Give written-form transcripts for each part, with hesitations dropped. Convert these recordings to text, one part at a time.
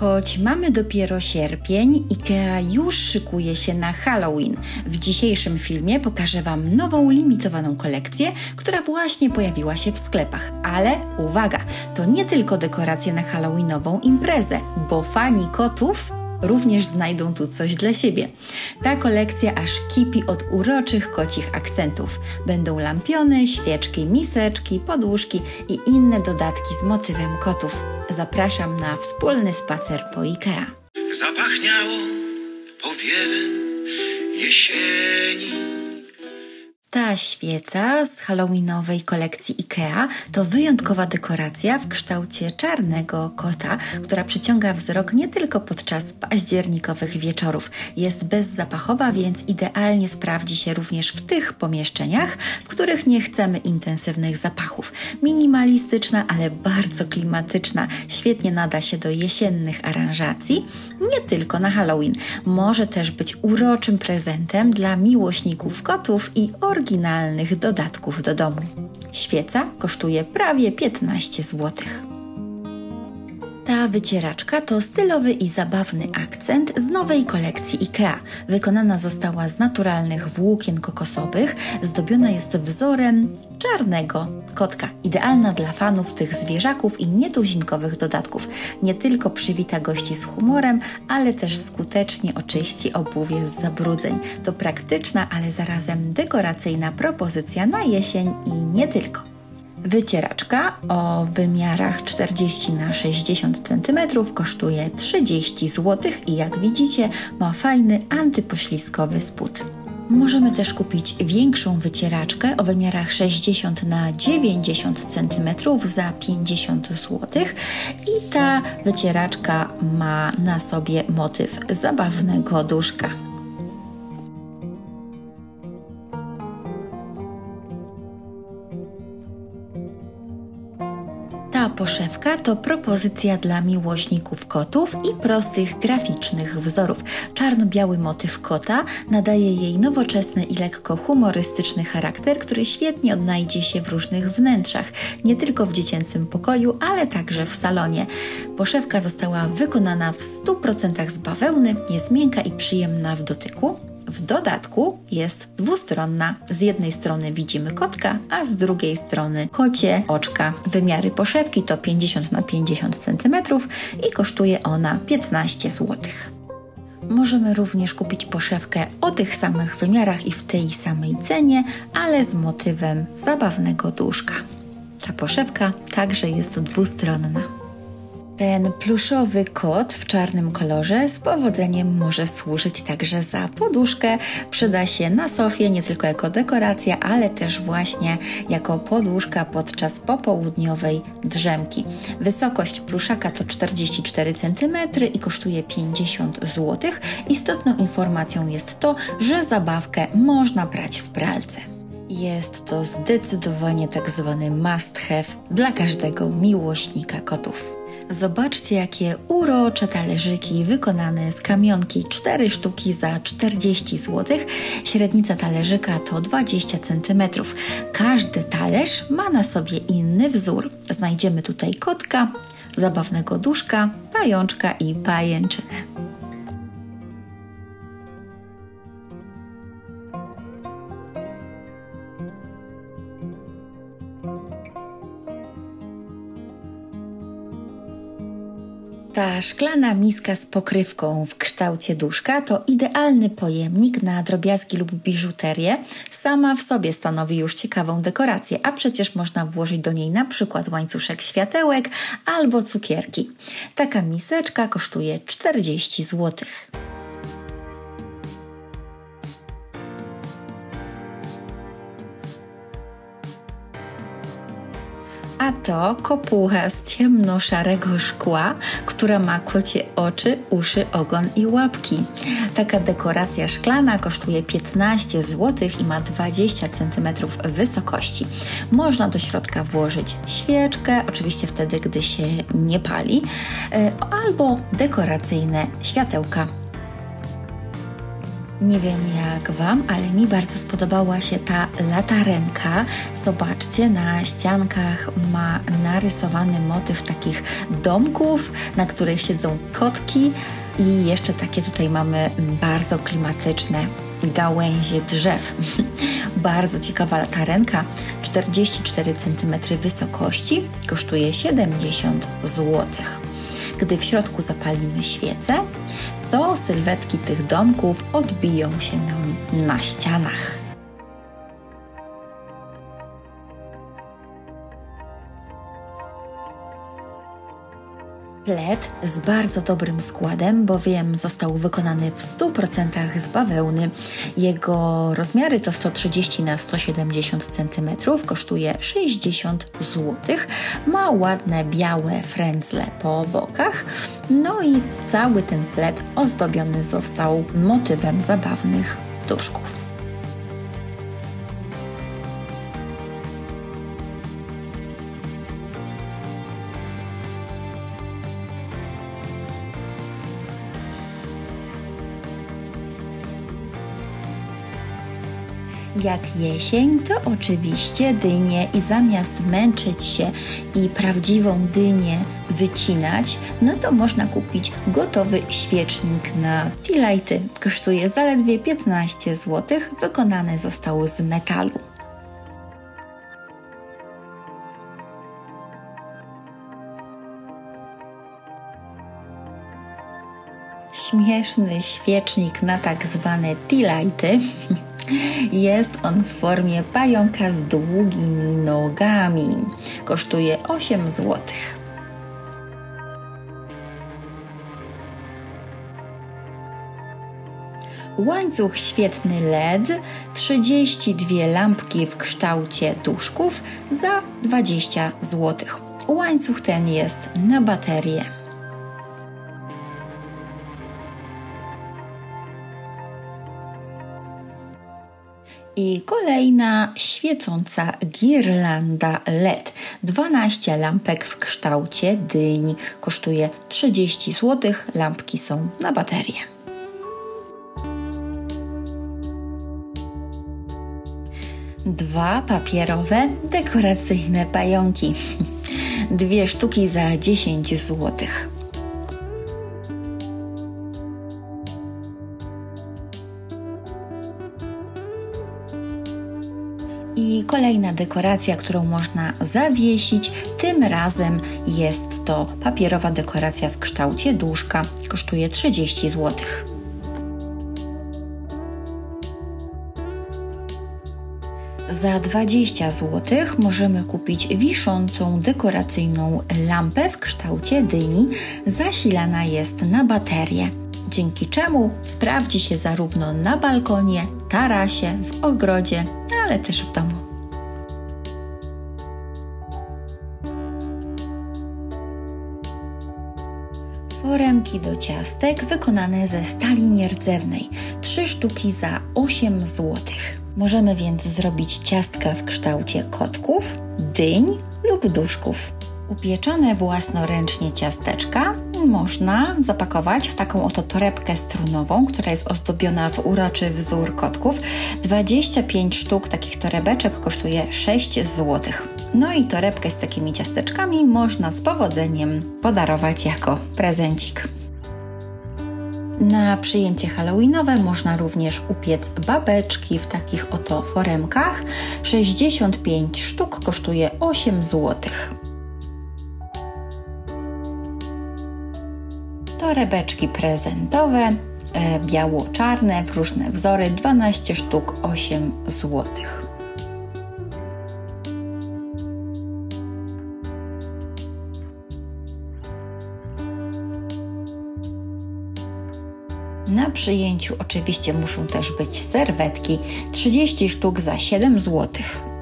Choć mamy dopiero sierpień, IKEA już szykuje się na Halloween. W dzisiejszym filmie pokażę Wam nową, limitowaną kolekcję, która właśnie pojawiła się w sklepach. Ale uwaga, to nie tylko dekoracje na halloweenową imprezę, bo fani kotów również znajdą tu coś dla siebie. Ta kolekcja aż kipi od uroczych kocich akcentów. Będą lampiony, świeczki, miseczki, podłóżki i inne dodatki z motywem kotów. Zapraszam na wspólny spacer po IKEA. Zapachniało powiewem jesieni. Ta świeca z halloweenowej kolekcji IKEA to wyjątkowa dekoracja w kształcie czarnego kota, która przyciąga wzrok nie tylko podczas październikowych wieczorów. Jest bezzapachowa, więc idealnie sprawdzi się również w tych pomieszczeniach, w których nie chcemy intensywnych zapachów. Minimalistyczna, ale bardzo klimatyczna. Świetnie nada się do jesiennych aranżacji, nie tylko na Halloween. Może też być uroczym prezentem dla miłośników kotów i oryginalnych dodatków do domu. Świeca kosztuje prawie 15 zł. Ta wycieraczka to stylowy i zabawny akcent z nowej kolekcji IKEA. Wykonana została z naturalnych włókien kokosowych, zdobiona jest wzorem czarnego kotka. Idealna dla fanów tych zwierzaków i nietuzinkowych dodatków. Nie tylko przywita gości z humorem, ale też skutecznie oczyści obuwie z zabrudzeń. To praktyczna, ale zarazem dekoracyjna propozycja na jesień i nie tylko. Wycieraczka o wymiarach 40 na 60 cm kosztuje 30 zł i jak widzicie ma fajny antypoślizgowy spód. Możemy też kupić większą wycieraczkę o wymiarach 60 na 90 cm za 50 zł i ta wycieraczka ma na sobie motyw zabawnego duszka. Ta poszewka to propozycja dla miłośników kotów i prostych graficznych wzorów. Czarno-biały motyw kota nadaje jej nowoczesny i lekko humorystyczny charakter, który świetnie odnajdzie się w różnych wnętrzach, nie tylko w dziecięcym pokoju, ale także w salonie. Poszewka została wykonana w 100% z bawełny, jest miękka i przyjemna w dotyku. W dodatku jest dwustronna. Z jednej strony widzimy kotka, a z drugiej strony kocie oczka. Wymiary poszewki to 50 na 50 cm i kosztuje ona 15 zł. Możemy również kupić poszewkę o tych samych wymiarach i w tej samej cenie, ale z motywem zabawnego duszka. Ta poszewka także jest dwustronna. Ten pluszowy kot w czarnym kolorze z powodzeniem może służyć także za poduszkę. Przyda się na sofie nie tylko jako dekoracja, ale też właśnie jako poduszka podczas popołudniowej drzemki. Wysokość pluszaka to 44 cm i kosztuje 50 zł. Istotną informacją jest to, że zabawkę można brać w pralce. Jest to zdecydowanie tak zwany must have dla każdego miłośnika kotów. Zobaczcie, jakie urocze talerzyki wykonane z kamionki, 4 sztuki za 40 zł. Średnica talerzyka to 20 cm. Każdy talerz ma na sobie inny wzór. Znajdziemy tutaj kotka, zabawnego duszka, pajączka i pajęczynę. Ta szklana miska z pokrywką w kształcie duszka to idealny pojemnik na drobiazgi lub biżuterię. Sama w sobie stanowi już ciekawą dekorację, a przecież można włożyć do niej na przykład łańcuszek światełek albo cukierki. Taka miseczka kosztuje 40 zł. A to kopuła z ciemnoszarego szkła, która ma kocie oczy, uszy, ogon i łapki. Taka dekoracja szklana kosztuje 15 zł i ma 20 cm wysokości. Można do środka włożyć świeczkę, oczywiście wtedy, gdy się nie pali, albo dekoracyjne światełka. Nie wiem jak Wam, ale mi bardzo spodobała się ta latarenka. Zobaczcie, na ściankach ma narysowany motyw takich domków, na których siedzą kotki i jeszcze takie tutaj mamy bardzo klimatyczne gałęzie drzew. Bardzo ciekawa latarenka, 44 cm wysokości, kosztuje 70 zł. Gdy w środku zapalimy świecę, to sylwetki tych domków odbiją się nam na ścianach. Pled z bardzo dobrym składem, bowiem został wykonany w 100% z bawełny. Jego rozmiary to 130 na 170 cm, kosztuje 60 zł. Ma ładne białe frędzle po bokach. No i cały ten pled ozdobiony został motywem zabawnych duszków. Jak jesień, to oczywiście dynie i zamiast męczyć się i prawdziwą dynię wycinać, no to można kupić gotowy świecznik na tea lighty. Kosztuje zaledwie 15 zł, wykonany został z metalu. Śmieszny świecznik na tak zwane tea lighty. Jest on w formie pająka z długimi nogami. Kosztuje 8 zł. Łańcuch świetny LED, 32 lampki w kształcie duszków za 20 zł. Łańcuch ten jest na baterię. I kolejna świecąca girlanda LED. 12 lampek w kształcie dyni. Kosztuje 30 zł. Lampki są na baterię. Dwa papierowe, dekoracyjne pająki. 2 sztuki za 10 zł. I kolejna dekoracja, którą można zawiesić. Tym razem jest to papierowa dekoracja w kształcie duszka. Kosztuje 30 zł. Za 20 zł możemy kupić wiszącą dekoracyjną lampę w kształcie dyni. Zasilana jest na baterię, dzięki czemu sprawdzi się zarówno na balkonie, tarasie, w ogrodzie, ale też w domu. Foremki do ciastek wykonane ze stali nierdzewnej. 3 sztuki za 8 zł. Możemy więc zrobić ciastka w kształcie kotków, dyń lub duszków. Upieczone własnoręcznie ciasteczka można zapakować w taką oto torebkę strunową, która jest ozdobiona w uroczy wzór kotków. 25 sztuk takich torebeczek kosztuje 6 zł. No i torebkę z takimi ciasteczkami można z powodzeniem podarować jako prezencik. Na przyjęcie halloweenowe można również upiec babeczki w takich oto foremkach. 65 sztuk kosztuje 8 zł. Torebeczki prezentowe, biało-czarne w różne wzory, 12 sztuk 8 zł. Na przyjęciu oczywiście muszą też być serwetki, 30 sztuk za 7 zł.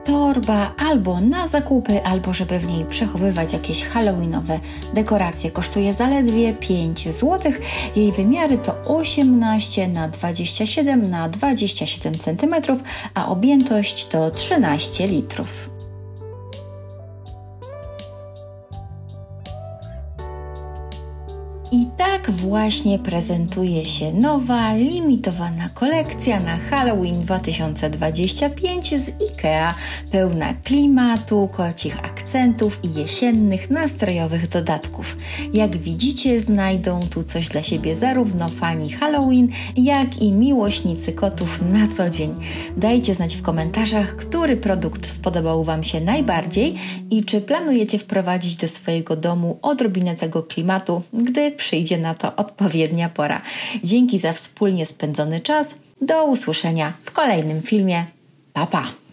Torba albo na zakupy, albo żeby w niej przechowywać jakieś halloweenowe dekoracje. Kosztuje zaledwie 5 zł. Jej wymiary to 18 na 27 na 27 cm, a objętość to 13 litrów. I tak Tak właśnie prezentuje się nowa, limitowana kolekcja na Halloween 2025 z IKEA, pełna klimatu, kocich akcentów i jesiennych, nastrojowych dodatków. Jak widzicie, znajdą tu coś dla siebie zarówno fani Halloween, jak i miłośnicy kotów na co dzień. Dajcie znać w komentarzach, który produkt spodobał Wam się najbardziej i czy planujecie wprowadzić do swojego domu odrobinę tego klimatu, gdy przyjdzie na to odpowiednia pora. Dzięki za wspólnie spędzony czas. Do usłyszenia w kolejnym filmie. Pa, pa!